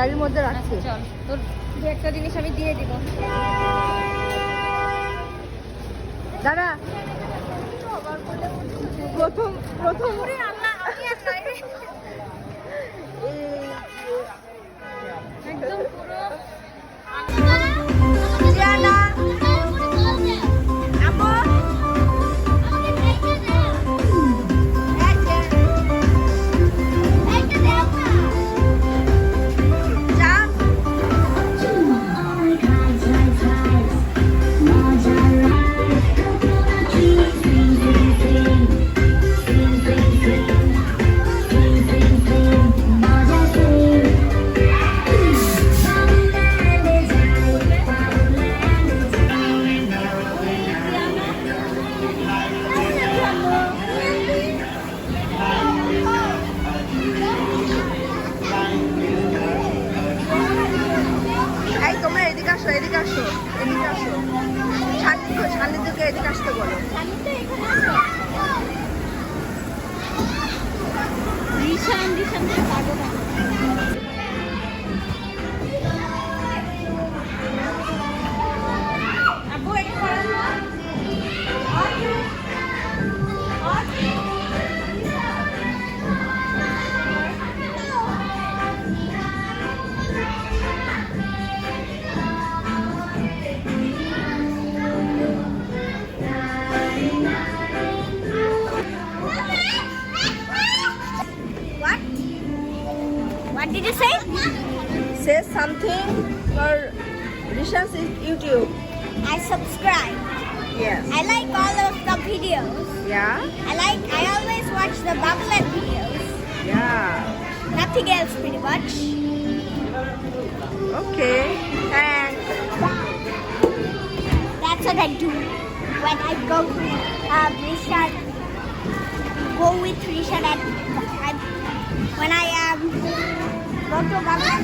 গাড়ির মধ্যে রাখছি। চল, তোর দু একটা জিনিস আমি দিয়ে দিব। দাদা প্রথম ওরে আল্লাহ, আমি আর নাই রে। একদম পুরো রিয়ানা, আম্মু, যাও। এই তোমরা এদিকে আসো, এদিকে আসো, এদিকে আসো। শালিদকে এদিকে আসতে বলো। রিশান দিয়ে পাগল। আব্বু এটা করেন না। What did you say? Say something for Rishan's YouTube. I subscribe. Yes. I like all of the videos. Yeah. I always watch the Bubble videos. Yeah. Nothing else pretty much. Okay. And That's what I do when I go to Rishan. Go with Rishan and when I go to Bubble